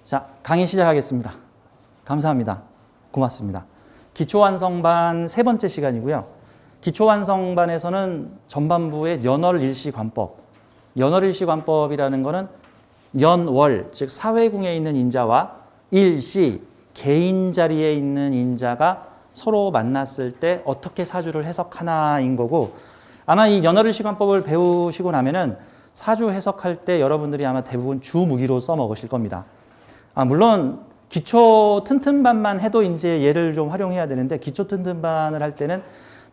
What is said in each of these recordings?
자, 강의 시작하겠습니다. 감사합니다. 고맙습니다. 기초완성반 세 번째 시간이고요. 기초완성반에서는 전반부의 연월일시관법, 연월일시관법이라는 것은 연월, 즉 사회궁에 있는 인자와 일시, 개인 자리에 있는 인자가 서로 만났을 때 어떻게 사주를 해석하나인 거고, 아마 이 연월일시관법을 배우시고 나면은 사주 해석할 때 여러분들이 아마 대부분 주무기로 써먹으실 겁니다. 물론 기초 튼튼반만 해도 이제 얘를 좀 활용해야 되는데, 기초 튼튼반을 할 때는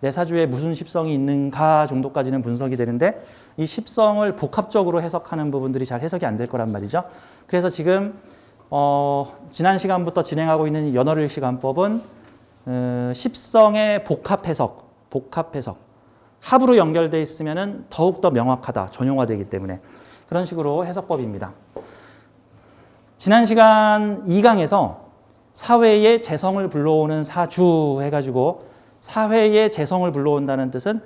내 사주에 무슨 십성이 있는가 정도까지는 분석이 되는데, 이 십성을 복합적으로 해석하는 부분들이 잘 해석이 안 될 거란 말이죠. 그래서 지금 지난 시간부터 진행하고 있는 연월일시관법은 십성의 복합 해석, 합으로 연결되어 있으면 더욱더 명확하다, 전용화되기 때문에 그런 식으로 해석법입니다. 지난 시간 2강에서 사회의 재성을 불러오는 사주 해가지고, 사회의 재성을 불러온다는 뜻은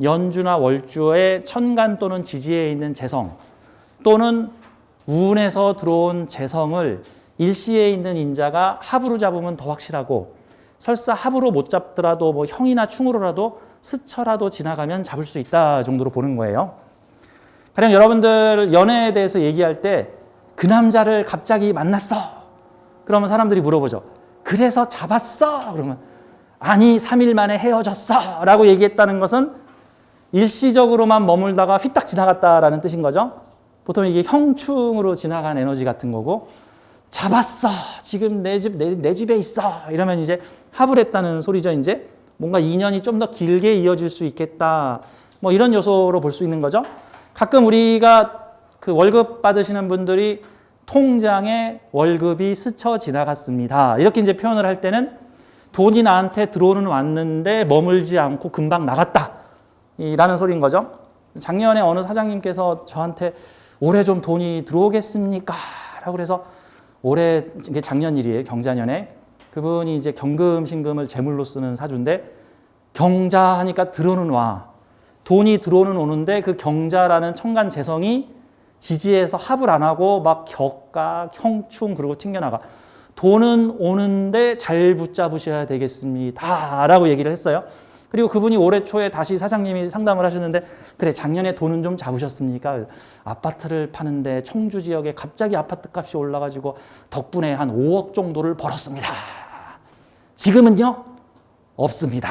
연주나 월주의 천간 또는 지지에 있는 재성, 또는 운에서 들어온 재성을 일시에 있는 인자가 합으로 잡으면 더 확실하고, 설사 합으로 못 잡더라도 뭐 형이나 충으로라도 스쳐라도 지나가면 잡을 수 있다 정도로 보는 거예요. 가령 여러분들 연애에 대해서 얘기할 때 그 남자를 갑자기 만났어. 그러면 사람들이 물어보죠. 그래서 잡았어? 그러면 아니 3일 만에 헤어졌어 라고 얘기했다는 것은 일시적으로만 머물다가 휘딱 지나갔다라는 뜻인 거죠. 보통 이게 형충으로 지나간 에너지 같은 거고, 잡았어. 지금 내 집에 있어. 이러면 이제 합을 했다는 소리죠. 이제 뭔가 인연이 좀 더 길게 이어질 수 있겠다. 뭐 이런 요소로 볼 수 있는 거죠. 가끔 우리가 그 월급 받으시는 분들이 통장에 월급이 스쳐 지나갔습니다. 이렇게 이제 표현을 할 때는 돈이 나한테 들어오는 왔는데 머물지 않고 금방 나갔다. 라는 소리인 거죠. 작년에 어느 사장님께서 저한테 올해 좀 돈이 들어오겠습니까? 라고 그래서 올해, 이게 작년 일이에요. 경자년에. 그분이 이제 경금, 신금을 제물로 쓰는 사주인데, 경자 하니까 들어오는 와. 돈이 들어오는 오는데 그 경자라는 천간 재성이 지지에서 합을 안 하고 막 격가, 형충 그러고 튕겨나가. 돈은 오는데 잘 붙잡으셔야 되겠습니다. 라고 얘기를 했어요. 그리고 그분이 올해 초에 다시 사장님이 상담을 하셨는데, 그래 작년에 돈은 좀 잡으셨습니까? 아파트를 파는데 청주 지역에 갑자기 아파트 값이 올라가지고 덕분에 한 5억 정도를 벌었습니다. 지금은요? 없습니다.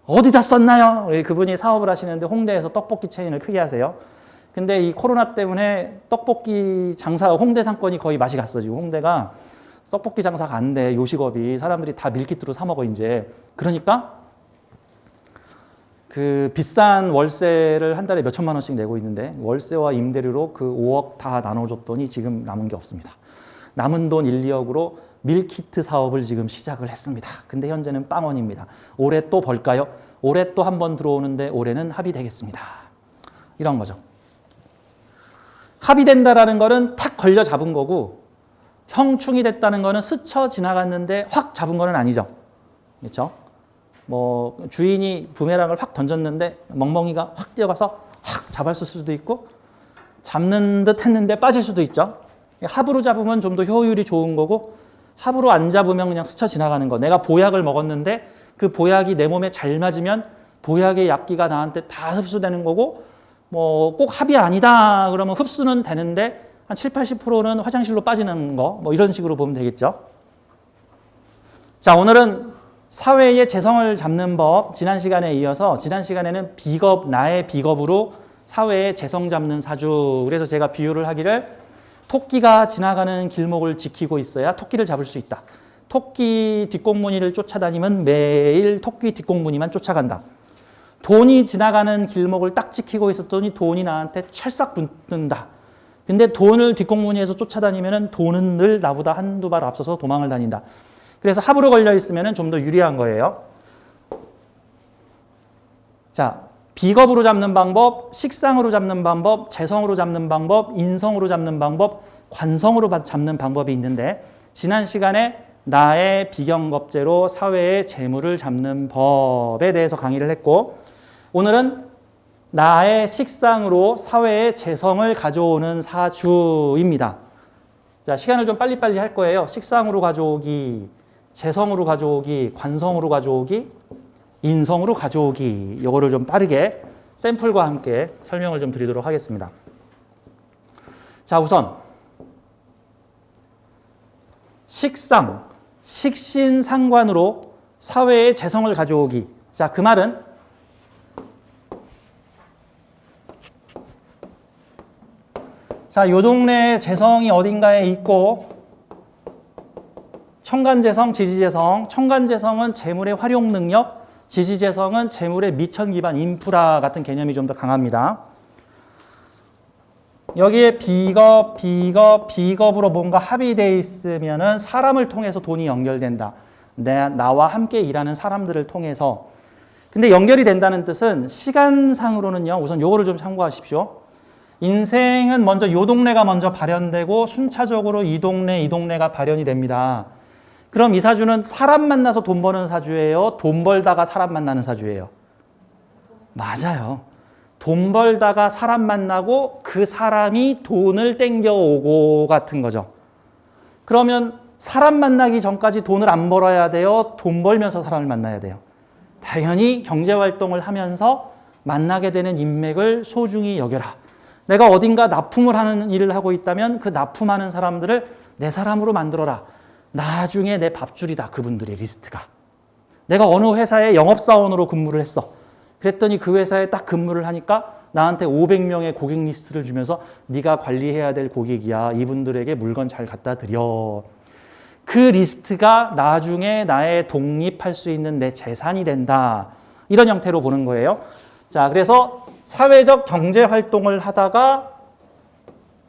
어디다 썼나요? 그분이 사업을 하시는데 홍대에서 떡볶이 체인을 크게 하세요. 근데 이 코로나 때문에 떡볶이 장사, 홍대 상권이 거의 맛이 갔어. 지금 홍대가 떡볶이 장사가 안 돼. 요식업이. 사람들이 다 밀키트로 사 먹어 이제. 그러니까 그 비싼 월세를 한 달에 몇 천만 원씩 내고 있는데, 월세와 임대료로 그 5억 다 나눠줬더니 지금 남은 게 없습니다. 남은 돈 1, 2억으로 밀키트 사업을 지금 시작을 했습니다. 근데 현재는 빵원입니다. 올해 또 벌까요? 올해 또 한 번 들어오는데 올해는 합이 되겠습니다. 이런 거죠. 합이 된다라는 거는 탁 걸려 잡은 거고, 형충이 됐다는 거는 스쳐 지나갔는데 확 잡은 거는 아니죠. 그렇죠? 뭐 주인이 부메랑을 확 던졌는데 멍멍이가 확 뛰어가서 확 잡았을 수도 있고, 잡는 듯 했는데 빠질 수도 있죠. 합으로 잡으면 좀 더 효율이 좋은 거고, 합으로 안 잡으면 그냥 스쳐 지나가는 거. 내가 보약을 먹었는데 그 보약이 내 몸에 잘 맞으면 보약의 약기가 나한테 다 흡수되는 거고, 뭐 꼭 합이 아니다 그러면 흡수는 되는데 한 7, 80%는 화장실로 빠지는 거, 뭐 이런 식으로 보면 되겠죠. 자, 오늘은 사회의 재성을 잡는 법, 지난 시간에 이어서, 지난 시간에는 비겁, 나의 비겁으로 사회의 재성 잡는 사주. 그래서 제가 비유를 하기를, 토끼가 지나가는 길목을 지키고 있어야 토끼를 잡을 수 있다. 토끼 뒷공무니를 쫓아다니면 매일 토끼 뒷공무니만 쫓아간다. 돈이 지나가는 길목을 딱 지키고 있었더니 돈이 나한테 찰싹 붙는다. 근데 돈을 뒷공무니에서 쫓아다니면 돈은 늘 나보다 한두 발 앞서서 도망을 다닌다. 그래서 합으로 걸려 있으면 좀 더 유리한 거예요. 자, 비겁으로 잡는 방법, 식상으로 잡는 방법, 재성으로 잡는 방법, 인성으로 잡는 방법, 관성으로 잡는 방법이 있는데, 지난 시간에 나의 비경겁제로 사회의 재물을 잡는 법에 대해서 강의를 했고, 오늘은 나의 식상으로 사회의 재성을 가져오는 사주입니다. 자, 시간을 좀 빨리빨리 할 거예요. 식상으로 가져오기, 재성으로 가져오기, 관성으로 가져오기, 인성으로 가져오기. 이거를 좀 빠르게 샘플과 함께 설명을 좀 드리도록 하겠습니다. 자, 우선 식상, 식신상관으로 사회의 재성을 가져오기. 자, 그 말은 자, 요 동네에 재성이 어딘가에 있고, 청간재성, 지지재성. 청간재성은 재물의 활용 능력, 지지재성은 재물의 미천 기반 인프라 같은 개념이 좀 더 강합니다. 여기에 비겁으로 뭔가 합의되어 있으면은 사람을 통해서 돈이 연결된다. 나와 함께 일하는 사람들을 통해서. 근데 연결이 된다는 뜻은 시간상으로는요, 우선 요거를 좀 참고하십시오. 인생은 먼저 요 동네가 먼저 발현되고 순차적으로 이 동네가 발현이 됩니다. 그럼 이 사주는 사람 만나서 돈 버는 사주예요? 돈 벌다가 사람 만나는 사주예요? 맞아요. 돈 벌다가 사람 만나고 그 사람이 돈을 땡겨오고 같은 거죠. 그러면 사람 만나기 전까지 돈을 안 벌어야 돼요? 돈 벌면서 사람을 만나야 돼요? 당연히 경제활동을 하면서 만나게 되는 인맥을 소중히 여겨라. 내가 어딘가 납품을 하는 일을 하고 있다면 그 납품하는 사람들을 내 사람으로 만들어라. 나중에 내 밥줄이다. 그분들의 리스트가. 내가 어느 회사에 영업사원으로 근무를 했어. 그랬더니 그 회사에 딱 근무를 하니까 나한테 500명의 고객 리스트를 주면서 네가 관리해야 될 고객이야. 이분들에게 물건 잘 갖다 드려. 그 리스트가 나중에 나의 독립할 수 있는 내 재산이 된다. 이런 형태로 보는 거예요. 자, 그래서 사회적 경제 활동을 하다가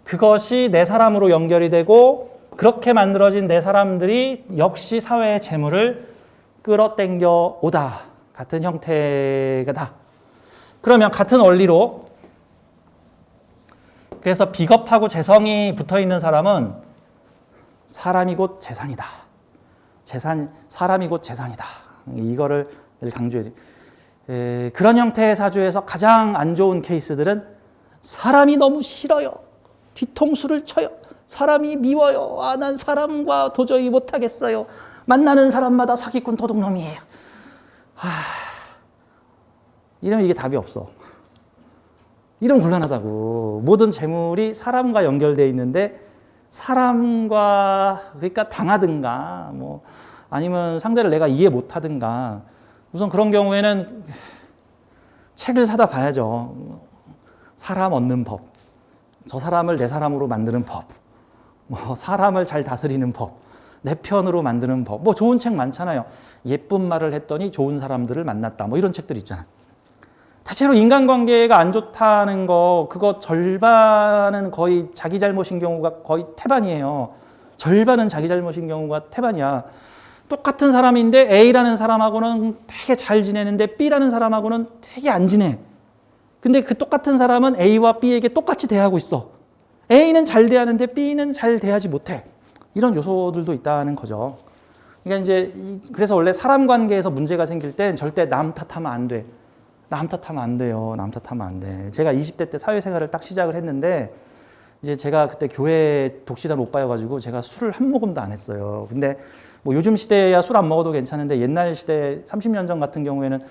그것이 내 사람으로 연결이 되고 그렇게 만들어진 내 사람들이 역시 사회의 재물을 끌어당겨 오다. 같은 형태가. 그러면 같은 원리로 그래서 비겁하고 재성이 붙어있는 사람은 사람이 곧 재산이다. 사람이 곧 재산이다. 이거를 강조해요. 그런 형태의 사주에서 가장 안 좋은 케이스들은 사람이 너무 싫어요. 뒤통수를 쳐요. 사람이 미워요. 난 사람과 도저히 못하겠어요. 만나는 사람마다 사기꾼 도둑놈이에요. 이러면 이게 답이 없어. 이러면 곤란하다고. 모든 재물이 사람과 연결되어 있는데 사람과 그러니까 당하든가 뭐 아니면 상대를 내가 이해 못하든가 우선 그런 경우에는 책을 사다 봐야죠. 사람 얻는 법, 저 사람을 내 사람으로 만드는 법, 뭐 사람을 잘 다스리는 법, 내 편으로 만드는 법, 뭐 좋은 책 많잖아요. 예쁜 말을 했더니 좋은 사람들을 만났다. 뭐 이런 책들 있잖아요. 대체로 인간관계가 안 좋다는 거, 그거 절반은 거의 자기 잘못인 경우가 거의 태반이에요. 절반은 자기 잘못인 경우가 태반이야. 똑같은 사람인데 A라는 사람하고는 되게 잘 지내는데 B라는 사람하고는 되게 안 지내. 근데 그 똑같은 사람은 A와 B에게 똑같이 대하고 있어. A는 잘 대하는데 B는 잘 대하지 못해. 이런 요소들도 있다는 거죠. 그러니까 이제 그래서 원래 사람 관계에서 문제가 생길 땐 절대 남 탓하면 안 돼. 남 탓하면 안 돼요. 남 탓하면 안 돼. 제가 20대 때 사회생활을 딱 시작을 했는데 이제 제가 그때 교회 독실한 오빠여가지고 제가 술을 한 모금도 안 했어요. 근데 뭐 요즘 시대야 술 안 먹어도 괜찮은데 옛날 시대 30년 전 같은 경우에는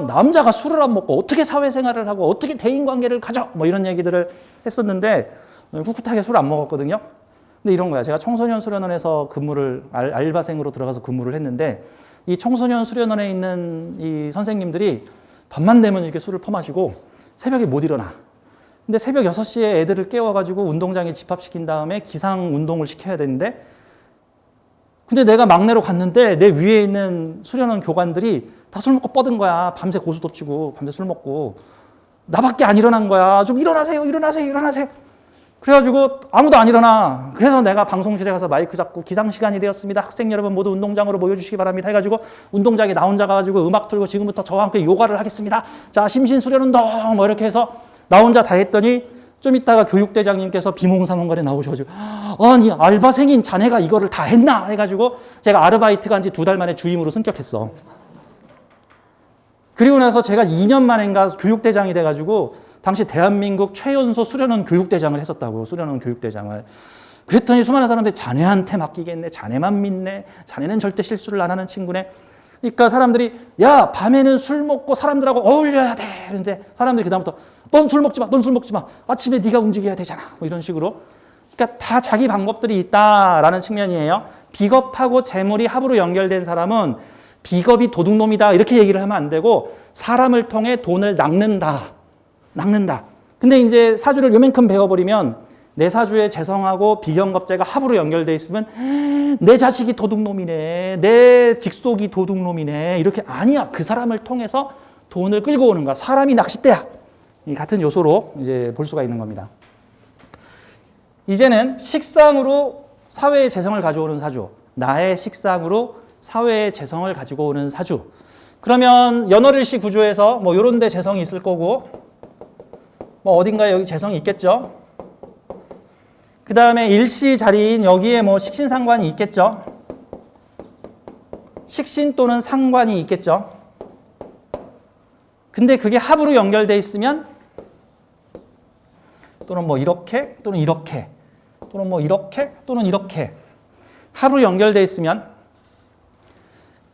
남자가 술을 안 먹고 어떻게 사회생활을 하고 어떻게 대인관계를 가져 뭐 이런 얘기들을 했었는데 꿋꿋하게 술 안 먹었거든요. 근데 이런 거야. 제가 청소년 수련원에서 알바생으로 들어가서 근무를 했는데 이 청소년 수련원에 있는 이 선생님들이 밤만 되면 이렇게 술을 퍼마시고 새벽에 못 일어나. 근데 새벽 6시에 애들을 깨워가지고 운동장에 집합시킨 다음에 기상 운동을 시켜야 되는데 근데 내가 막내로 갔는데 내 위에 있는 수련원 교관들이 다 술 먹고 뻗은 거야. 밤새 고수도 치고 밤새 술 먹고 나밖에 안 일어난 거야. 좀 일어나세요. 그래가지고 아무도 안 일어나. 그래서 내가 방송실에 가서 마이크 잡고 기상 시간이 되었습니다. 학생 여러분 모두 운동장으로 모여주시기 바랍니다. 해가지고 운동장에 나 혼자 가가지고 음악 틀고 지금부터 저와 함께 요가를 하겠습니다. 자, 심신수련운동 뭐 이렇게 해서 나 혼자 다 했더니 좀 이따가 교육대장님께서 비몽사몽간에 나오셔가지고 아니 알바생인 자네가 이거를 다 했나 해가지고 제가 아르바이트 간 지 2달 만에 주임으로 승격했어. 그리고 나서 제가 2년 만인가 교육대장이 돼가지고 당시 대한민국 최연소 수련원 교육대장을 했었다고. 수련원 교육대장을. 그랬더니 수많은 사람들이 자네한테 맡기겠네, 자네만 믿네, 자네는 절대 실수를 안 하는 친구네. 그러니까 사람들이 야 밤에는 술 먹고 사람들하고 어울려야 돼. 그런데 사람들이 그다음부터 넌 술 먹지 마, 넌 술 먹지 마. 아침에 네가 움직여야 되잖아. 뭐 이런 식으로. 그러니까 다 자기 방법들이 있다라는 측면이에요. 비겁하고 재물이 합으로 연결된 사람은 비겁이 도둑놈이다 이렇게 얘기를 하면 안 되고 사람을 통해 돈을 낚는다. 근데 이제 사주를 요만큼 배워버리면 내 사주에 재성하고 비경겁재가 합으로 연결돼 있으면 내 자식이 도둑놈이네, 내 직속이 도둑놈이네 이렇게 아니야. 그 사람을 통해서 돈을 끌고 오는 거야. 사람이 낚싯대야. 이 같은 요소로 이제 볼 수가 있는 겁니다. 이제는 식상으로 사회의 재성을 가져오는 사주, 나의 식상으로 사회의 재성을 가지고 오는 사주. 그러면 연월일시 구조에서 뭐 이런 데 재성이 있을 거고 뭐 어딘가에 여기 재성이 있겠죠. 그 다음에 일시 자리인 여기에 뭐 식신상관이 있겠죠. 식신 또는 상관이 있겠죠. 근데 그게 합으로 연결돼 있으면 또는 뭐 이렇게 또는 이렇게 또는 뭐 이렇게 또는 이렇게 합으로 연결돼 있으면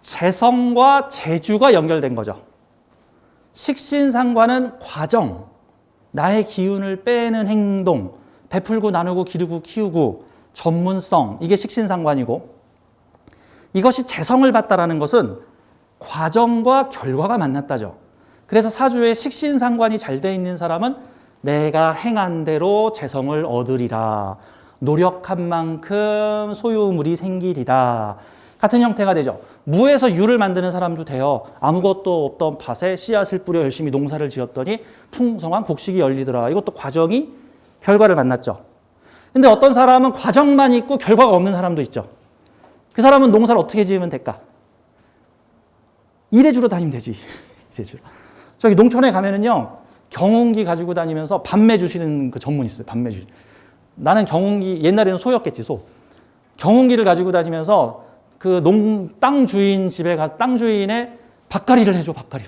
재성과 재주가 연결된 거죠. 식신상관은 과정, 나의 기운을 빼는 행동, 베풀고 나누고 기르고 키우고 전문성, 이게 식신상관이고 이것이 재성을 받다라는 것은 과정과 결과가 만났다죠. 그래서 사주에 식신상관이 잘 돼 있는 사람은 내가 행한 대로 재성을 얻으리라. 노력한 만큼 소유물이 생기리라. 같은 형태가 되죠. 무에서 유를 만드는 사람도 돼요. 아무것도 없던 밭에 씨앗을 뿌려 열심히 농사를 지었더니 풍성한 곡식이 열리더라. 이것도 과정이 결과를 만났죠. 근데 어떤 사람은 과정만 있고 결과가 없는 사람도 있죠. 그 사람은 농사를 어떻게 지으면 될까? 일해주러 다니면 되지. 일해주러. 저기 농촌에 가면은요, 경운기 가지고 다니면서 밤매 주시는 그 전문이 있어요. 밤매 주시. 나는 경운기, 옛날에는 소였겠지, 소. 경운기를 가지고 다니면서 그 땅 주인 집에 가서 땅 주인의 밭갈이를 해줘, 밭갈이.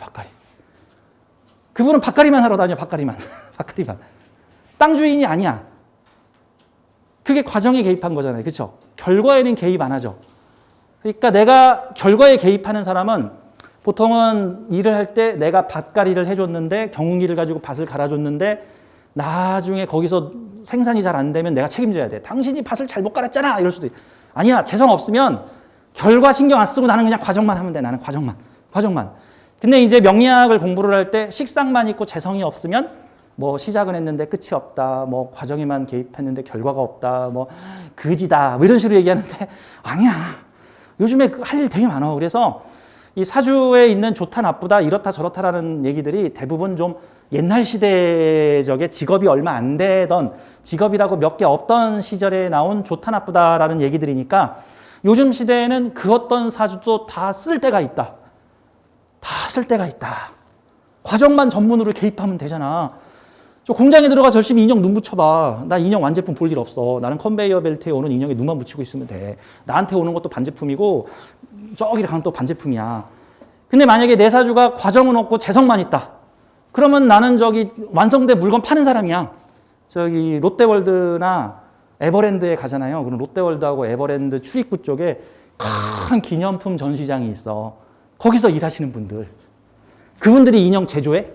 그분은 밭갈이만 하러 다녀, 밭갈이만. 땅 주인이 아니야. 그게 과정에 개입한 거잖아요. 그렇죠? 결과에는 개입 안 하죠. 그러니까 내가 결과에 개입하는 사람은 보통은 일을 할 때 내가 밭갈이를 해줬는데 경운기를 가지고 밭을 갈아줬는데 나중에 거기서 생산이 잘 안 되면 내가 책임져야 돼. 당신이 밭을 잘못 갈았잖아. 이럴 수도 있고. 아니야. 재성 없으면 결과 신경 안 쓰고 나는 그냥 과정만 하면 돼. 나는 과정만. 근데 이제 명리학을 공부를 할 때 식상만 있고 재성이 없으면 뭐 시작은 했는데 끝이 없다. 뭐 과정에만 개입했는데 결과가 없다. 뭐 그지다. 뭐 이런 식으로 얘기하는데 아니야. 요즘에 할 일 되게 많아. 그래서 이 사주에 있는 좋다 나쁘다 이렇다 저렇다라는 얘기들이 대부분 좀 옛날 시대적의 직업이 얼마 안 되던 직업이라고 몇 개 없던 시절에 나온 좋다 나쁘다라는 얘기들이니까 요즘 시대에는 그 어떤 사주도 다 쓸 때가 있다. 과정만 전문으로 개입하면 되잖아. 저 공장에 들어가서 열심히 인형 눈 붙여봐. 나 인형 완제품 볼 일 없어. 나는 컨베이어 벨트에 오는 인형에 눈만 붙이고 있으면 돼. 나한테 오는 것도 반제품이고 저기 가면 또 반제품이야. 근데 만약에 내 사주가 과정은 없고 재성만 있다. 그러면 나는 저기 완성된 물건 파는 사람이야. 저기 롯데월드나 에버랜드에 가잖아요. 그럼 롯데월드하고 에버랜드 출입구 쪽에 큰 기념품 전시장이 있어. 거기서 일하시는 분들. 그분들이 인형 제조해?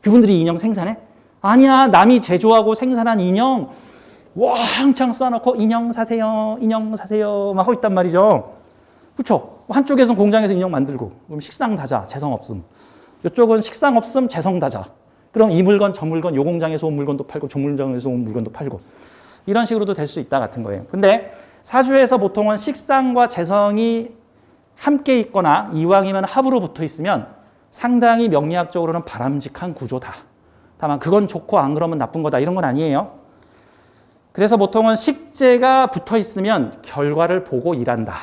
그분들이 인형 생산해? 아니야. 남이 제조하고 생산한 인형 왕창 쌓아놓고 인형 사세요 막 하고 있단 말이죠. 그렇죠? 한쪽에서는 공장에서 인형 만들고 그럼 식상 다자, 재성 없음. 이쪽은 식상 없음, 재성 다자. 그럼 이 물건, 저 물건, 요 공장에서 온 물건도 팔고 저 공장에서 온 물건도 팔고 이런 식으로도 될 수 있다 같은 거예요. 근데 사주에서 보통은 식상과 재성이 함께 있거나 이왕이면 합으로 붙어 있으면 상당히 명리학적으로는 바람직한 구조다. 다만 그건 좋고 안 그러면 나쁜 거다 이런 건 아니에요. 그래서 보통은 식재가 붙어 있으면 결과를 보고 일한다.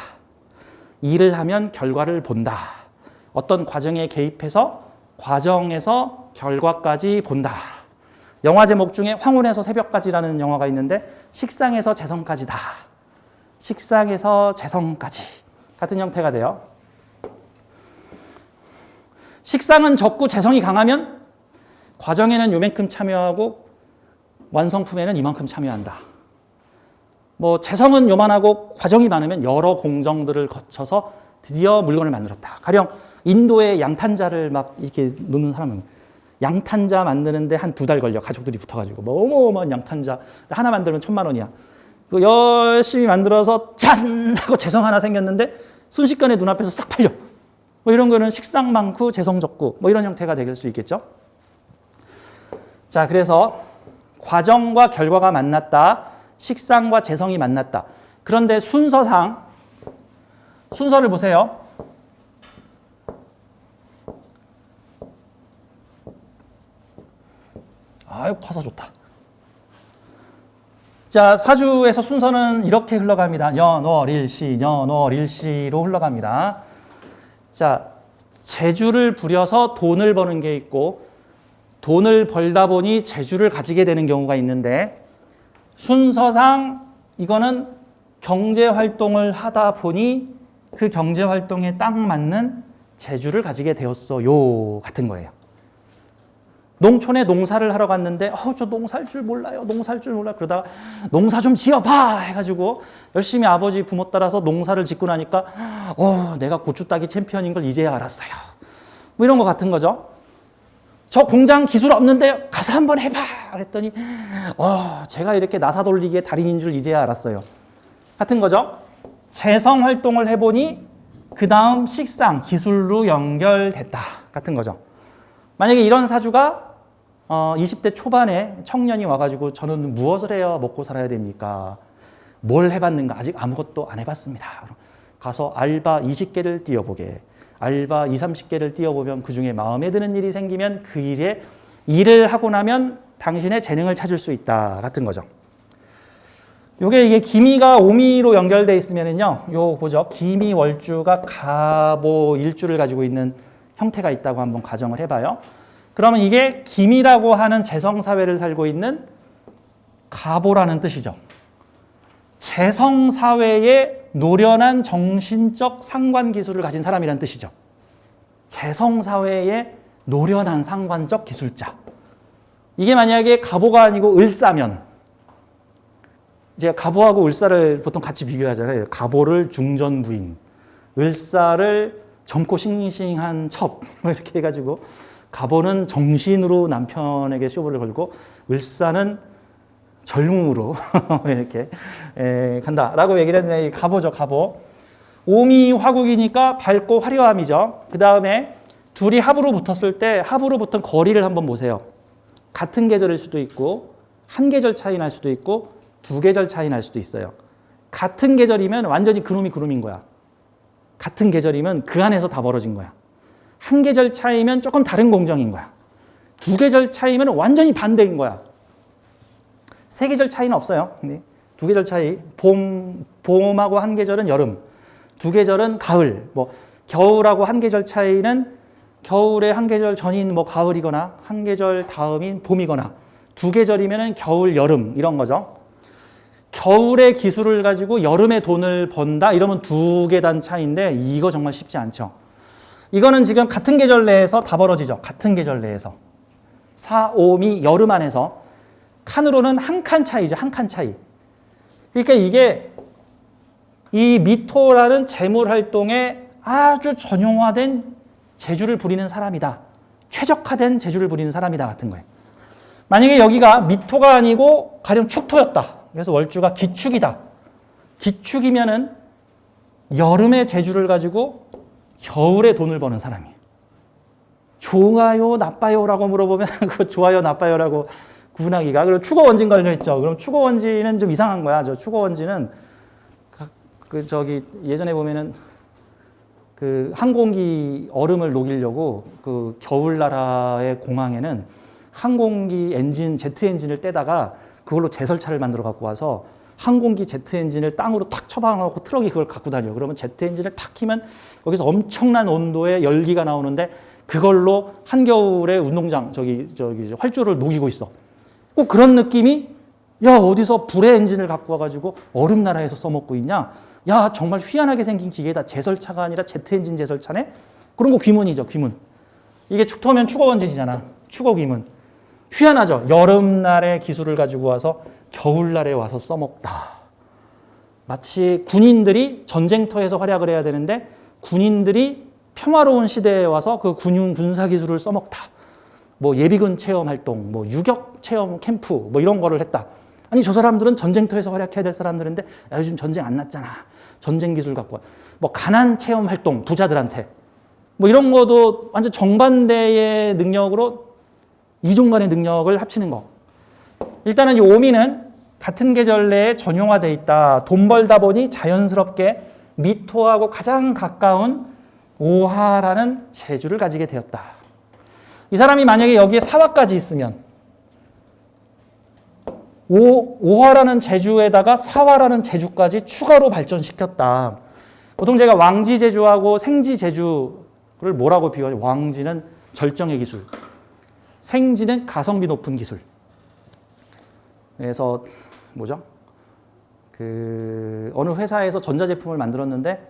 일을 하면 결과를 본다. 어떤 과정에 개입해서 과정에서 결과까지 본다. 영화 제목 중에 황혼에서 새벽까지라는 영화가 있는데 식상에서 재성까지다. 식상에서 재성까지 같은 형태가 돼요. 식상은 적고 재성이 강하면 과정에는 요만큼 참여하고 완성품에는 이만큼 참여한다. 뭐 재성은 요만하고 과정이 많으면 여러 공정들을 거쳐서 드디어 물건을 만들었다. 가령 인도의 양탄자를 막 이렇게 놓는 사람은 양탄자 만드는데 한 2달 걸려. 가족들이 붙어가지고 뭐 어마어마한 양탄자 하나 만들면 1,000만 원이야. 그 열심히 만들어서 짠 하고 재성 하나 생겼는데 순식간에 눈앞에서 싹 팔려. 뭐 이런 거는 식상 많고 재성 적고 뭐 이런 형태가 될 수 있겠죠. 자, 그래서 과정과 결과가 만났다. 식상과 재성이 만났다. 그런데 순서상 순서를 보세요. 아유, 커서 좋다. 자, 사주에서 순서는 이렇게 흘러갑니다. 연월일시, 연월일시로 흘러갑니다. 자, 재주를 부려서 돈을 버는 게 있고 돈을 벌다 보니 재주를 가지게 되는 경우가 있는데 순서상 이거는 경제 활동을 하다 보니 그 경제 활동에 딱 맞는 재주를 가지게 되었어요. 같은 거예요. 농촌에 농사를 하러 갔는데 저 농사할 줄 몰라요. 농사할 줄 몰라. 그러다가 농사 좀 지어봐 해가지고 열심히 아버지 부모 따라서 농사를 짓고 나니까 내가 고추 따기 챔피언인 걸 이제야 알았어요. 뭐 이런 거 같은 거죠. 저 공장 기술 없는데 가서 한번 해봐 그랬더니 제가 이렇게 나사 돌리기의 달인인 줄 이제야 알았어요. 같은 거죠. 재성 활동을 해보니 그 다음 식상 기술로 연결됐다. 같은 거죠. 만약에 이런 사주가 20대 초반에 청년이 와가지고 저는 무엇을 해야 먹고 살아야 됩니까? 뭘 해봤는가? 아직 아무것도 안 해봤습니다. 가서 알바 20개를 뛰어보게. 알바 20, 30개를 뛰어보면 그중에 마음에 드는 일이 생기면 그 일에 일을 하고 나면 당신의 재능을 찾을 수 있다. 같은 거죠. 이게 기미가 오미로 연결되어 있으면은요. 요 보죠. 기미 월주가 가보 일주를 가지고 있는 형태가 있다고 한번 가정을 해봐요. 그러면 이게 기미라고 하는 재성사회를 살고 있는 가보라는 뜻이죠. 재성사회에 노련한 정신적 상관기술을 가진 사람이란 뜻이죠. 재성사회에 노련한 상관적 기술자. 이게 만약에 가보가 아니고 을사면, 제가 가보하고 을사를 보통 같이 비교하잖아요. 가보를 중전부인, 을사를 젊고 싱싱한 첩, 이렇게 해가지고 가보는 정신으로 남편에게 쇼부를 걸고 을사는 젊음으로 이렇게 간다라고 얘기를 했는데 가보죠. 가보. 오미 화국이니까 밝고 화려함이죠. 그 다음에 둘이 합으로 붙었을 때 합으로 붙은 거리를 한번 보세요. 같은 계절일 수도 있고 한 계절 차이 날 수도 있고 두 계절 차이 날 수도 있어요. 같은 계절이면 완전히 그놈이 그놈인 거야. 같은 계절이면 그 안에서 다 벌어진 거야. 한 계절 차이면 조금 다른 공정인 거야. 두 계절 차이면 완전히 반대인 거야. 세 계절 차이는 없어요. 두 계절 차이, 봄하고 한 계절은 여름, 두 계절은 가을, 뭐 겨울하고 한 계절 차이는 겨울의 한 계절 전인 뭐 가을이거나 한 계절 다음인 봄이거나 두 계절이면은 겨울, 여름 이런 거죠. 겨울의 기술을 가지고 여름에 돈을 번다 이러면 두 계단 차이인데 이거 정말 쉽지 않죠. 이거는 지금 같은 계절 내에서 다 벌어지죠. 같은 계절 내에서. 사, 오, 미, 여름 안에서 칸으로는 한 칸 차이죠. 한 칸 차이. 그러니까 이게 이 미토라는 재물 활동에 아주 전용화된 재주를 부리는 사람이다. 최적화된 재주를 부리는 사람이다 같은 거예요. 만약에 여기가 미토가 아니고 가령 축토였다. 그래서 월주가 기축이다. 기축이면은 여름의 재주를 가지고 겨울에 돈을 버는 사람이에요. 좋아요, 나빠요라고 물어보면 그 좋아요, 나빠요라고 구분하기가. 그리고 축어원진 걸려있죠. 그럼 축어원진은 좀 이상한 거야. 저 축어원진은 예전에 보면은 그 항공기 얼음을 녹이려고 그 겨울나라의 공항에는 항공기 엔진, 제트 엔진을 떼다가 그걸로 제설차를 만들어 갖고 와서 항공기 제트 엔진을 땅으로 탁 쳐박아놓고 트럭이 그걸 갖고 다녀요. 그러면 제트 엔진을 탁 키면 여기서 엄청난 온도의 열기가 나오는데 그걸로 한겨울에 운동장, 활주로를 녹이고 있어. 꼭 그런 느낌이 야 어디서 불의 엔진을 갖고 와가지고 얼음 나라에서 써먹고 있냐. 야 정말 희한하게 생긴 기계다. 제설차가 아니라 제트 엔진 제설차네. 그런 거 귀문이죠. 귀문. 이게 축토면 축어원진이잖아. 축어 귀문. 희한하죠. 여름날의 기술을 가지고 와서 겨울날에 와서 써먹다. 마치 군인들이 전쟁터에서 활약을 해야 되는데 군인들이 평화로운 시대에 와서 그 군사 기술을 써먹다. 뭐 예비군 체험 활동, 뭐 유격 체험 캠프, 뭐 이런 거를 했다. 아니 저 사람들은 전쟁터에서 활약해야 될 사람들인데 야, 요즘 전쟁 안 났잖아. 전쟁 기술 갖고 와. 뭐 가난 체험 활동 부자들한테 뭐 이런 거도 완전 정반대의 능력으로 이종 간의 능력을 합치는 거. 일단은 이 오미는 같은 계절 내에 전용화되어 있다. 돈 벌다 보니 자연스럽게 미토하고 가장 가까운 오하라는 재주를 가지게 되었다. 이 사람이 만약에 여기에 사화까지 있으면 오화라는 재주에다가 사화라는 재주까지 추가로 발전시켰다. 보통 제가 왕지 재주하고 생지 재주를 뭐라고 비교하죠? 왕지는 절정의 기술, 생지는 가성비 높은 기술. 그래서 뭐죠? 어느 회사에서 전자제품을 만들었는데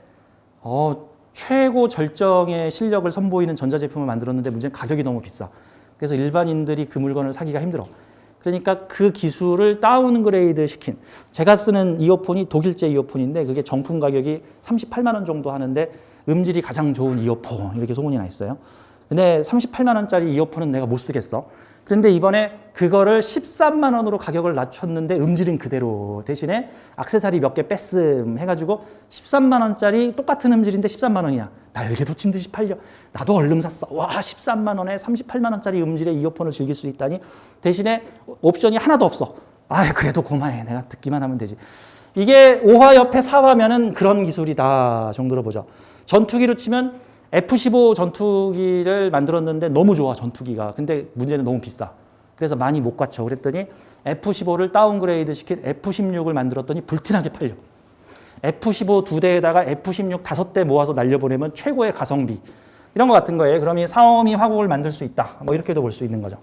최고 절정의 실력을 선보이는 전자제품을 만들었는데 문제는 가격이 너무 비싸. 그래서 일반인들이 그 물건을 사기가 힘들어. 그러니까 그 기술을 다운그레이드 시킨. 제가 쓰는 이어폰이 독일제 이어폰인데 그게 정품 가격이 38만 원 정도 하는데 음질이 가장 좋은 이어폰 이렇게 소문이 나 있어요. 근데 38만 원짜리 이어폰은 내가 못 쓰겠어. 그런데 이번에 그거를 13만 원으로 가격을 낮췄는데 음질은 그대로. 대신에 액세서리 몇 개 뺐음 해가지고 13만 원짜리 똑같은 음질인데 13만 원이야. 날개 돋친 듯이 팔려. 나도 얼른 샀어. 와 13만 원에 38만 원짜리 음질의 이어폰을 즐길 수 있다니. 대신에 옵션이 하나도 없어. 아 그래도 고마해. 내가 듣기만 하면 되지. 이게 5화 옆에 4화면은 그런 기술이다 정도로 보죠. 전투기로 치면 F-15 전투기를 만들었는데 너무 좋아 전투기가. 근데 문제는 너무 비싸. 그래서 많이 못 갖춰. 그랬더니 F-15를 다운그레이드 시킨 F-16을 만들었더니 불티나게 팔려. F-15 2대에다가 F-16 5대 모아서 날려보내면 최고의 가성비. 이런 거 같은 거예요. 그러면 사오미 화국을 만들 수 있다. 뭐 이렇게도 볼 수 있는 거죠.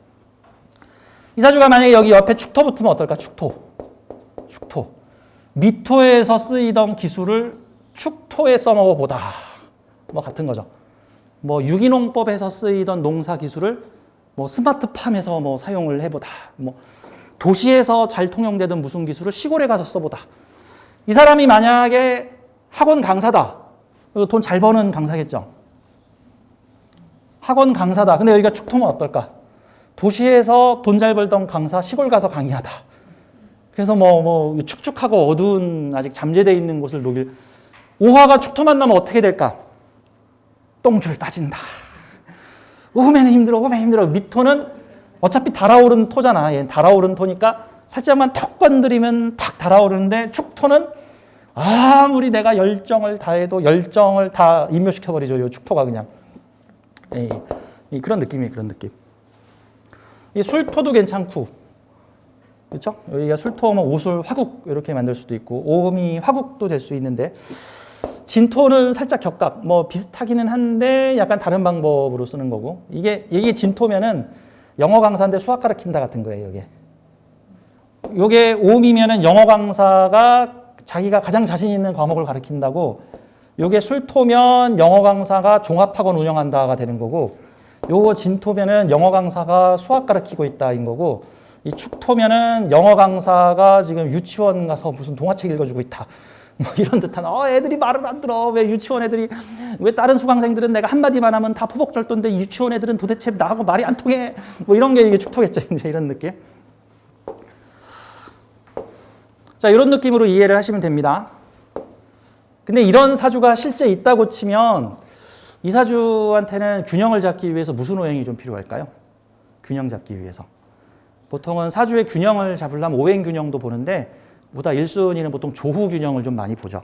이 사주가 만약에 여기 옆에 축토 붙으면 어떨까? 축토. 미토에서 쓰이던 기술을 축토에 써먹어 보다. 뭐 같은 거죠. 뭐 유기농법에서 쓰이던 농사 기술을 뭐 스마트팜에서 뭐 사용을 해보다. 뭐 도시에서 잘 통용되던 무슨 기술을 시골에 가서 써보다. 이 사람이 만약에 학원 강사다. 돈 잘 버는 강사겠죠. 학원 강사다. 근데 여기가 축토면 어떨까? 도시에서 돈 잘 벌던 강사 시골 가서 강의하다. 그래서 뭐 축축하고 어두운 아직 잠재되어 있는 곳을 녹일. 오화가 축토만 나면 어떻게 될까? 똥줄 빠진다. 오면은 힘들어. 미토는 어차피 달아오른 토잖아. 얘는 달아오른 토니까 살짝만 턱 건드리면 탁 달아오르는데 축토는 아무리 내가 열정을 다해도 열정을 다 인멸시켜버리죠. 이 축토가 그냥. 그런 느낌이에요. 그런 느낌. 이 술토도 괜찮고, 그렇죠? 여기가 술토면 오술 화국 이렇게 만들 수도 있고 오음이 화국도 될 수 있는데 진토는 살짝 격각, 뭐 비슷하기는 한데 약간 다른 방법으로 쓰는 거고 이게 진토면은 영어 강사인데 수학 가르친다 같은 거예요. 요게 오음이면은 영어 강사가 자기가 가장 자신 있는 과목을 가르친다고. 요게 술토면 영어 강사가 종합학원 운영한다가 되는 거고. 요거 진토면은 영어 강사가 수학 가르치고 있다인 거고. 이 축토면은 영어 강사가 지금 유치원 가서 무슨 동화책 읽어주고 있다. 뭐 이런 듯한 애들이 말을 안 들어. 왜 유치원 애들이 왜 다른 수강생들은 내가 한마디만 하면 다 포복절도인데 유치원 애들은 도대체 나하고 말이 안 통해. 뭐 이런 게 이게 축토겠죠. 이제 이런 느낌. 자, 이런 느낌으로 이해를 하시면 됩니다. 근데 이런 사주가 실제 있다고 치면 이 사주한테는 균형을 잡기 위해서 무슨 오행이 좀 필요할까요? 균형 잡기 위해서. 보통은 사주의 균형을 잡으려면 오행 균형도 보는데 보다 1순위는 보통 조후 균형을 좀 많이 보죠.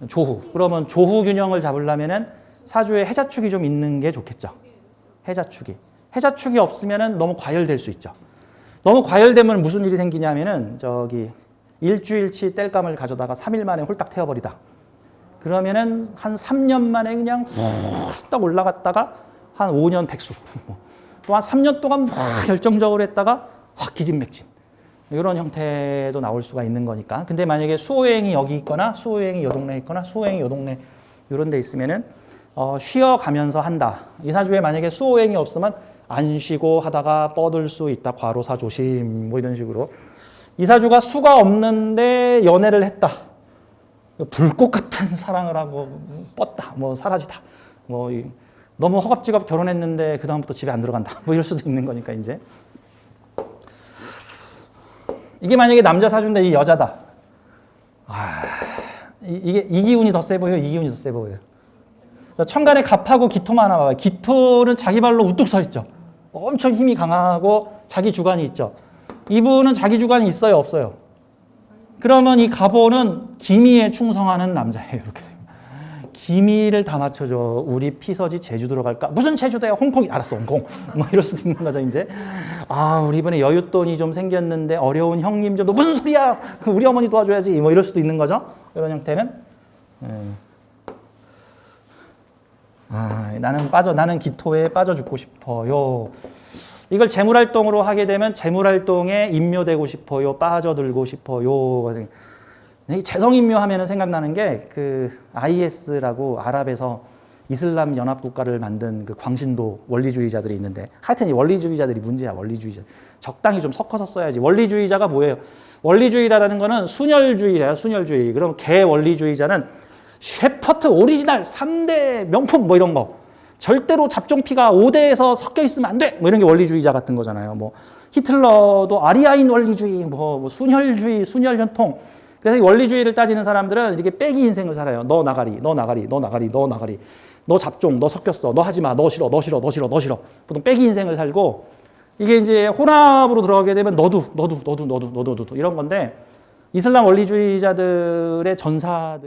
조후. 그러면 조후 균형을 잡으려면은 사주에 해자축이 좀 있는 게 좋겠죠. 해자축이. 해자축이 없으면은 너무 과열될 수 있죠. 너무 과열되면 무슨 일이 생기냐면은 일주일치 땔감을 가져다가 3일 만에 홀딱 태워버리다. 그러면은 한 3년 만에 그냥 딱 올라갔다가 한 5년 백수. 또 한 3년 동안 막 열정적으로 했다가 확 기진맥진. 이런 형태도 나올 수가 있는 거니까. 근데 만약에 수호행이 여기 있거나 수호행이 요 동네에 있거나 수호행이 요 동네 이런 데 있으면은 쉬어가면서 한다. 이사주에 만약에 수호행이 없으면 안 쉬고 하다가 뻗을 수 있다. 과로사 조심. 뭐 이런 식으로. 이사주가 수가 없는데 연애를 했다. 불꽃 같은 사랑을 하고 뻗다. 뭐 사라지다. 뭐 너무 허겁지겁 결혼했는데 그 다음부터 집에 안 들어간다. 뭐 이럴 수도 있는 거니까 이제. 이게 만약에 남자 사주인데 이 여자다. 이게 이 기운이 더 세 보여요? 이 기운이 더 세 보여요? 천간에 갑하고 기토만 나와요. 기토는 자기 발로 우뚝 서 있죠. 엄청 힘이 강하고 자기 주관이 있죠. 이분은 자기 주관이 있어요? 없어요? 그러면 이 갑오는 기미에 충성하는 남자예요. 이렇게 됩니다. 기미를 다 맞춰줘. 우리 피서지 제주도로 갈까? 무슨 제주도야? 홍콩이. 알았어, 홍콩. 뭐 이럴 수도 있는 거죠, 이제. 우리 이번에 여윳돈이 좀 생겼는데 어려운 형님 좀. 너 무슨 소리야? 우리 어머니 도와줘야지. 뭐 이럴 수도 있는 거죠. 이런 형태는. 나는 기토에 빠져 죽고 싶어요. 이걸 재물활동으로 하게 되면 재물활동에 임묘되고 싶어요. 빠져들고 싶어요. 재성임묘 하면 생각나는 게 그 IS라고 아랍에서 이슬람 연합국가를 만든 그 광신도 원리주의자들이 있는데, 하여튼 이 원리주의자들이 문제야. 원리주의자 적당히 좀 섞어서 써야지. 원리주의자가 뭐예요? 원리주의라는 거는 순혈주의래요. 순혈주의. 그럼 개 원리주의자는 셰퍼트 오리지널 3대 명품 뭐 이런 거. 절대로 잡종피가 5대에서 섞여 있으면 안 돼. 뭐 이런 게 원리주의자 같은 거잖아요. 뭐 히틀러도 아리아인 원리주의, 뭐 순혈주의, 순혈혈통. 그래서 이 원리주의를 따지는 사람들은 이렇게 빼기 인생을 살아요. 너 나가리, 너 나가리, 너 나가리, 너 나가리. 너 잡종, 너 섞였어. 너 하지 마. 너 싫어, 너 싫어, 너 싫어, 너 싫어. 보통 빼기 인생을 살고, 이게 이제 혼합으로 들어가게 되면 너도 이런 건데, 이슬람 원리주의자들의 전사들